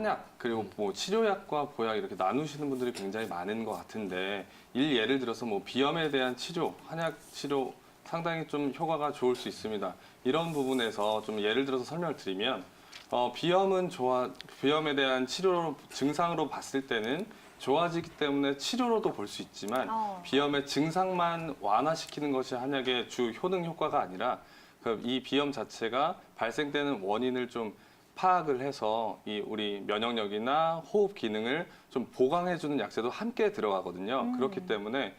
한약 그리고 뭐 치료약과 보약 이렇게 나누시는 분들이 굉장히 많은 것 같은데 예를 들어서 뭐 비염에 대한 치료, 한약 치료 상당히 좀 효과가 좋을 수 있습니다. 이런 부분에서 좀 예를 들어서 설명을 드리면 비염에 대한 치료 증상으로 봤을 때는 좋아지기 때문에 치료로도 볼 수 있지만 비염의 증상만 완화시키는 것이 한약의 주 효능 효과가 아니라 이 비염 자체가 발생되는 원인을 좀 파악을 해서 우리 면역력이나 호흡 기능을 좀 보강해주는 약재도 함께 들어가거든요. 그렇기 때문에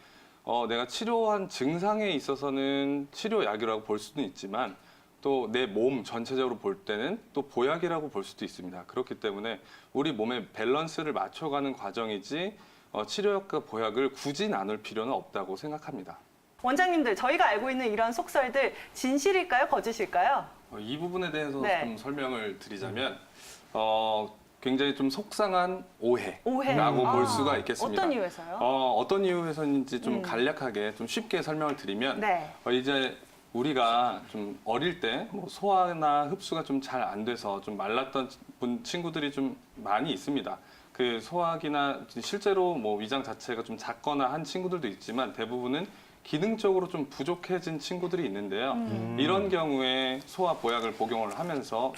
내가 치료한 증상에 있어서는 치료약이라고 볼 수도 있지만 또 내 몸 전체적으로 볼 때는 또 보약이라고 볼 수도 있습니다. 그렇기 때문에 우리 몸의 밸런스를 맞춰가는 과정이지 치료약과 보약을 굳이 나눌 필요는 없다고 생각합니다. 원장님들, 저희가 알고 있는 이런 속설들 진실일까요? 거짓일까요? 이 부분에 대해서 네. 좀 설명을 드리자면 굉장히 좀 속상한 오해라고 볼 수가 있겠습니다. 어떤 이유에서요? 어떤 이유에서인지 좀 간략하게 좀 쉽게 설명을 드리면 네. 이제 우리가 좀 어릴 때 뭐 소화나 흡수가 좀 잘 안 돼서 좀 말랐던 친구들이 좀 많이 있습니다. 그 소화기나 실제로 뭐 위장 자체가 좀 작거나 한 친구들도 있지만 대부분은 기능적으로 좀 부족해진 친구들이 있는데요. 이런 경우에 소화 보약을 복용을 하면서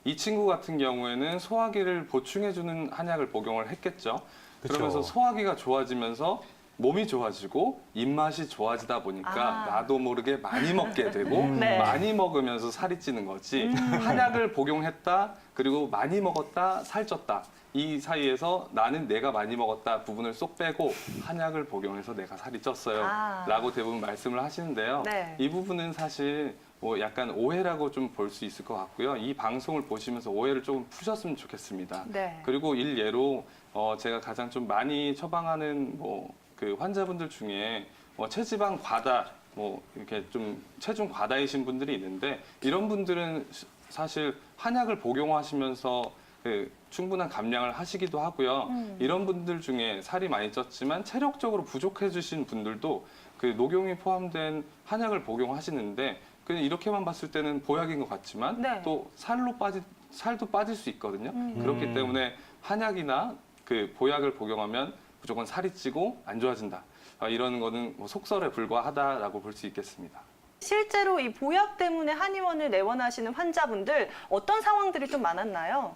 이 친구 같은 경우에는 소화기를 보충해주는 한약을 복용을 했겠죠. 그러면서 소화기가 좋아지면서 몸이 좋아지고 입맛이 좋아지다 보니까 나도 모르게 많이 먹게 되고 네. 많이 먹으면서 살이 찌는 거지. 한약을 복용했다 그리고 많이 먹었다 살쪘다. 이 사이에서 나는 내가 많이 먹었다 부분을 쏙 빼고 한약을 복용해서 내가 살이 쪘어요 라고 대부분 말씀을 하시는데요. 네. 이 부분은 사실 뭐 약간 오해라고 좀 볼 수 있을 것 같고요. 이 방송을 보시면서 오해를 조금 푸셨으면 좋겠습니다. 네. 그리고 일예로 제가 가장 좀 많이 처방하는 그 환자분들 중에 체지방 과다, 이렇게 좀 체중 과다이신 분들이 있는데 이런 분들은 사실 한약을 복용하시면서 충분한 감량을 하시기도 하고요. 이런 분들 중에 살이 많이 쪘지만 체력적으로 부족해 주신 분들도 그 녹용이 포함된 한약을 복용하시는데 그냥 이렇게만 봤을 때는 보약인 것 같지만 네. 또 살도 빠질 수 있거든요. 그렇기 때문에 한약이나 그 보약을 복용하면 무조건 살이 찌고 안 좋아진다. 이런 거는 속설에 불과하다라고 볼 수 있겠습니다. 실제로 이 보약 때문에 한의원을 내원하시는 환자분들 어떤 상황들이 좀 많았나요?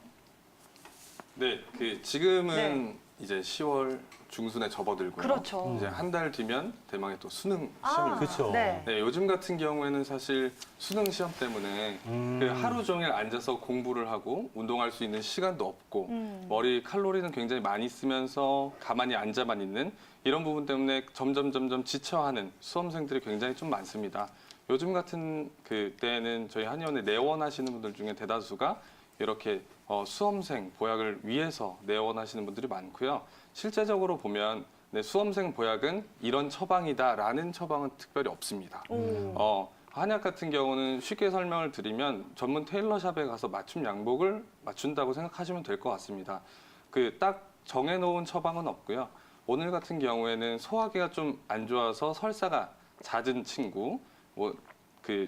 네, 지금은 이제 10월 중순에 접어들고요. 그렇죠. 이제 한 달 뒤면 대망의 또 수능 아, 시험입니다. 그렇죠. 네. 네, 요즘 같은 경우에는 사실 수능 시험 때문에 그 하루 종일 앉아서 공부를 하고 운동할 수 있는 시간도 없고 머리 칼로리는 굉장히 많이 쓰면서 가만히 앉아만 있는 이런 부분 때문에 점점 지쳐하는 수험생들이 굉장히 좀 많습니다. 요즘 같은 그때는 저희 한의원에 내원하시는 분들 중에 대다수가 이렇게 수험생 보약을 위해서 내원하시는 분들이 많고요. 실제적으로 보면 수험생 보약은 이런 처방이다라는 처방은 특별히 없습니다. 한약 같은 경우는 쉽게 설명을 드리면 전문 테일러샵에 가서 맞춤 양복을 맞춘다고 생각하시면 될 것 같습니다. 딱 정해놓은 처방은 없고요. 오늘 같은 경우에는 소화기가 좀 안 좋아서 설사가 잦은 친구,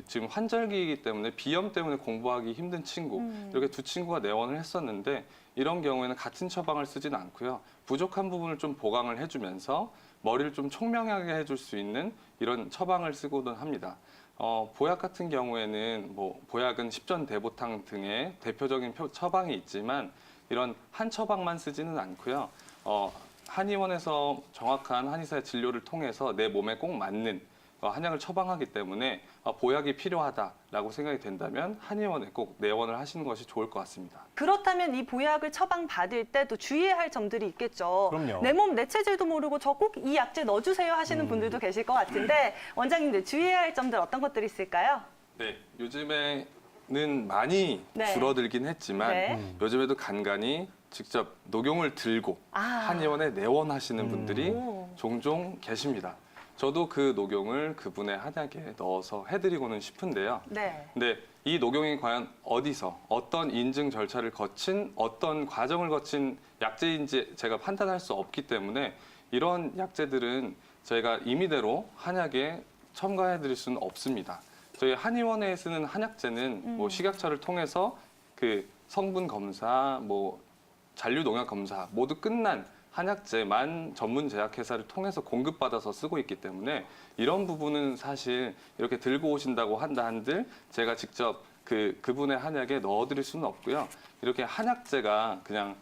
지금 환절기이기 때문에 비염 때문에 공부하기 힘든 친구 이렇게 두 친구가 내원을 했었는데 이런 경우에는 같은 처방을 쓰진 않고요. 부족한 부분을 좀 보강을 해주면서 머리를 좀 총명하게 해줄 수 있는 이런 처방을 쓰고는 합니다. 보약 같은 경우에는 보약은 십전대보탕 등의 대표적인 처방이 있지만 이런 한 처방만 쓰지는 않고요. 한의원에서 정확한 한의사의 진료를 통해서 내 몸에 꼭 맞는 한약을 처방하기 때문에 보약이 필요하다라고 생각이 된다면 한의원에 꼭 내원을 하시는 것이 좋을 것 같습니다. 그렇다면 이 보약을 처방받을 때도 주의해야 할 점들이 있겠죠. 그럼요. 내 몸 내 체질도 모르고 저 꼭 이 약재 넣어주세요 하시는 분들도 계실 것 같은데 원장님들 주의해야 할 점들 어떤 것들이 있을까요? 네, 요즘에는 많이 네. 줄어들긴 했지만 네. 요즘에도 간간히 직접 녹용을 들고 한의원에 내원하시는 분들이 오. 종종 계십니다. 저도 그 녹용을 그분의 한약에 넣어서 해드리고는 싶은데요. 네. 근데 이 녹용이 과연 어디서 어떤 인증 절차를 거친 어떤 과정을 거친 약재인지 제가 판단할 수 없기 때문에 이런 약재들은 저희가 임의대로 한약에 첨가해드릴 수는 없습니다. 저희 한의원에 쓰는 한약재는 식약처를 통해서 그 성분 검사, 잔류 농약 검사 모두 끝난 한약재만 전문 제약회사를 통해서 공급받아서 쓰고 있기 때문에 이런 부분은 사실 이렇게 들고 오신다고 한다 한들 제가 직접 그분의 한약에 넣어드릴 수는 없고요. 이렇게 한약재가 그냥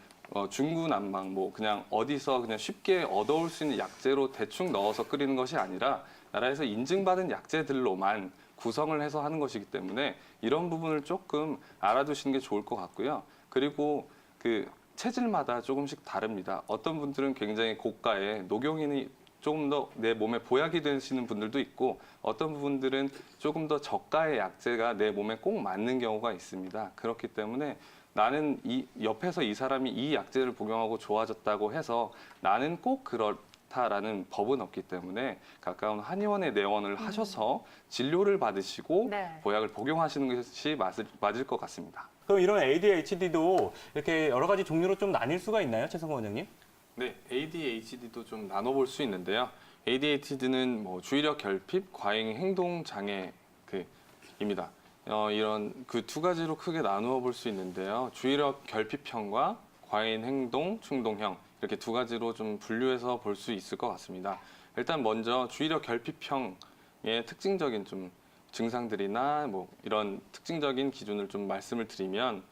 중구난방 뭐 그냥 어디서 그냥 쉽게 얻어올 수 있는 약재로 대충 넣어서 끓이는 것이 아니라 나라에서 인증받은 약재들로만 구성을 해서 하는 것이기 때문에 이런 부분을 조금 알아두시는 게 좋을 것 같고요. 그리고 체질마다 조금씩 다릅니다. 어떤 분들은 굉장히 고가의 녹용인이 조금 더 내 몸에 보약이 되시는 분들도 있고 어떤 분들은 조금 더 저가의 약재가 내 몸에 꼭 맞는 경우가 있습니다. 그렇기 때문에 나는 옆에서 이 사람이 이 약재를 복용하고 좋아졌다고 해서 나는 꼭 그렇다라는 법은 없기 때문에 가까운 한의원에 내원을 하셔서 진료를 받으시고 네. 보약을 복용하시는 것이 맞을 것 같습니다. 그럼 이런 ADHD도 이렇게 여러 가지 종류로 좀 나뉠 수가 있나요, 최성근 원장님? 네, ADHD도 좀 나눠볼 수 있는데요. ADHD는 뭐 주의력 결핍, 과잉 행동 장애입니다. 이런 그 두 가지로 크게 나누어 볼 수 있는데요. 주의력 결핍형과 과잉 행동 충동형 이렇게 두 가지로 좀 분류해서 볼 수 있을 것 같습니다. 일단 먼저 주의력 결핍형의 특징적인 좀 증상들이나 뭐 이런 특징적인 기준을 좀 말씀을 드리면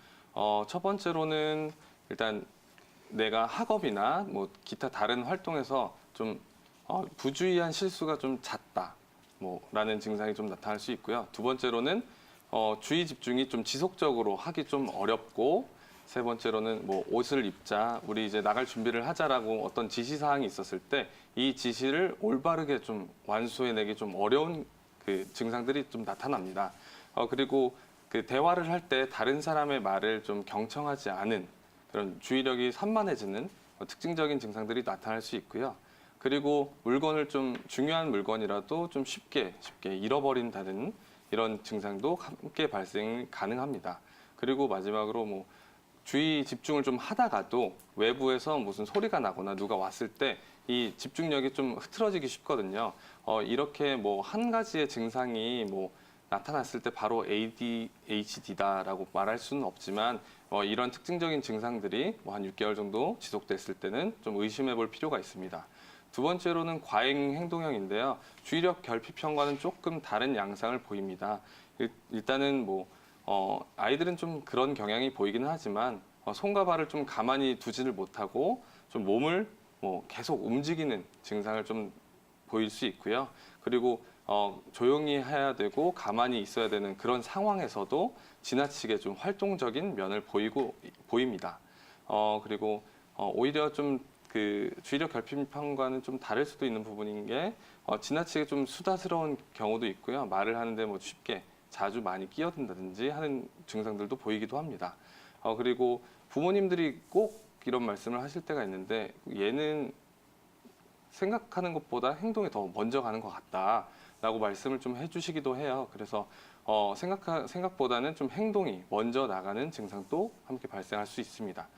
첫 번째로는 일단 내가 학업이나 뭐 기타 다른 활동에서 좀 부주의한 실수가 좀 잦다 뭐라는 증상이 좀 나타날 수 있고요. 두 번째로는 주의 집중이 좀 지속적으로 하기 좀 어렵고 세 번째로는 뭐 옷을 입자 우리 이제 나갈 준비를 하자라고 어떤 지시 사항이 있었을 때 이 지시를 올바르게 좀 완수해내기 좀 어려운 증상들이 좀 나타납니다. 그리고 대화를 할 때 다른 사람의 말을 좀 경청하지 않은 그런 주의력이 산만해지는 특징적인 증상들이 나타날 수 있고요. 그리고 물건을 좀 중요한 물건이라도 좀 쉽게 잃어버린다는 이런 증상도 함께 발생 가능합니다. 그리고 마지막으로 뭐 주의 집중을 좀 하다가도 외부에서 무슨 소리가 나거나 누가 왔을 때 이 집중력이 좀 흐트러지기 쉽거든요. 이렇게 뭐 한 가지의 증상이 뭐 나타났을 때 바로 ADHD다라고 말할 수는 없지만 이런 특징적인 증상들이 뭐 한 6개월 정도 지속됐을 때는 좀 의심해 볼 필요가 있습니다. 두 번째로는 과잉 행동형인데요. 주의력 결핍형과는 조금 다른 양상을 보입니다. 일단은 뭐 아이들은 좀 그런 경향이 보이기는 하지만 손과 발을 좀 가만히 두지를 못하고 좀 몸을 뭐 계속 움직이는 증상을 좀 보일 수 있고요. 그리고 조용히 해야 되고 가만히 있어야 되는 그런 상황에서도 지나치게 좀 활동적인 면을 보입니다. 그리고 오히려 좀 주의력 결핍형과는 좀 다를 수도 있는 부분인 게 지나치게 좀 수다스러운 경우도 있고요. 말을 하는데 뭐 쉽게 자주 많이 끼어든다든지 하는 증상들도 보이기도 합니다. 그리고 부모님들이 꼭 이런 말씀을 하실 때가 있는데 얘는 생각하는 것보다 행동이 더 먼저 가는 것 같다라고 말씀을 좀 해주시기도 해요. 그래서 생각보다는 좀 행동이 먼저 나가는 증상도 함께 발생할 수 있습니다.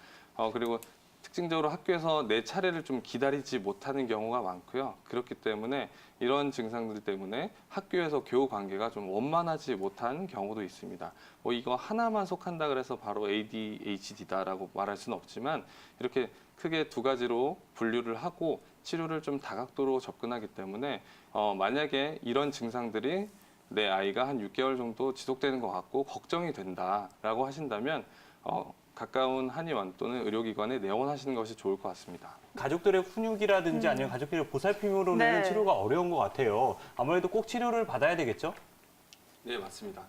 그리고 특징적으로 학교에서 내 차례를 좀 기다리지 못하는 경우가 많고요. 그렇기 때문에 이런 증상들 때문에 학교에서 교우 관계가 좀 원만하지 못한 경우도 있습니다. 뭐 이거 하나만 속한다 그래서 바로 ADHD다라고 말할 수는 없지만 이렇게 크게 두 가지로 분류를 하고 치료를 좀 다각도로 접근하기 때문에 만약에 이런 증상들이 내 아이가 한 6개월 정도 지속되는 것 같고 걱정이 된다라고 하신다면 가까운 한의원 또는 의료기관에 내원하시는 것이 좋을 것 같습니다. 가족들의 훈육이라든지 아니면 가족들의 보살핌으로는 네. 치료가 어려운 것 같아요. 아무래도 꼭 치료를 받아야 되겠죠? 네, 맞습니다.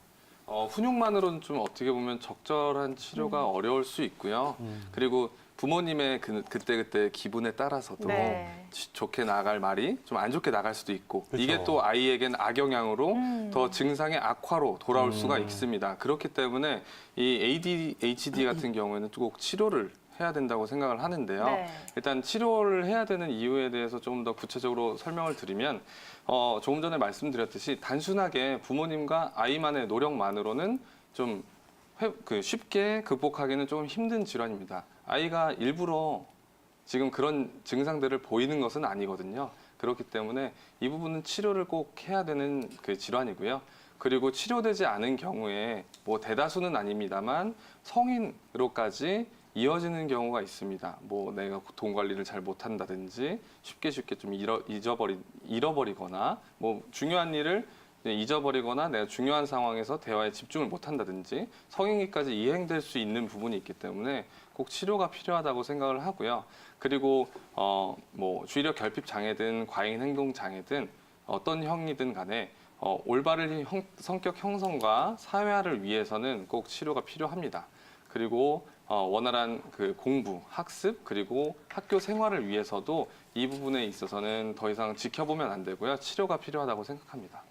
훈육만으로는 좀 어떻게 보면 적절한 치료가 어려울 수 있고요. 그리고 부모님의 그때 기분에 따라서도 네. 좋게 나갈 말이 좀 안 좋게 나갈 수도 있고 그렇죠. 이게 또 아이에겐 악영향으로 더 증상의 악화로 돌아올 수가 있습니다. 그렇기 때문에 이 ADHD 같은 경우에는 꼭 치료를 해야 된다고 생각을 하는데요. 네. 일단 치료를 해야 되는 이유에 대해서 조금 더 구체적으로 설명을 드리면 조금 전에 말씀드렸듯이 단순하게 부모님과 아이만의 노력만으로는 좀 쉽게 극복하기는 조금 힘든 질환입니다. 아이가 일부러 지금 그런 증상들을 보이는 것은 아니거든요. 그렇기 때문에 이 부분은 치료를 꼭 해야 되는 질환이고요. 그리고 치료되지 않은 경우에 뭐 대다수는 아닙니다만 성인으로까지 이어지는 경우가 있습니다. 뭐 내가 돈 관리를 잘 못한다든지 쉽게 좀 잃어버리거나 뭐 중요한 일을 잊어버리거나 내가 중요한 상황에서 대화에 집중을 못한다든지 성인기까지 이행될 수 있는 부분이 있기 때문에 꼭 치료가 필요하다고 생각을 하고요. 그리고 뭐 주의력 결핍 장애든 과잉 행동 장애든 어떤 형이든 간에 올바른 성격 형성과 사회화를 위해서는 꼭 치료가 필요합니다. 그리고 원활한 그 공부, 학습, 그리고 학교 생활을 위해서도 이 부분에 있어서는 더 이상 지켜보면 안 되고요. 치료가 필요하다고 생각합니다.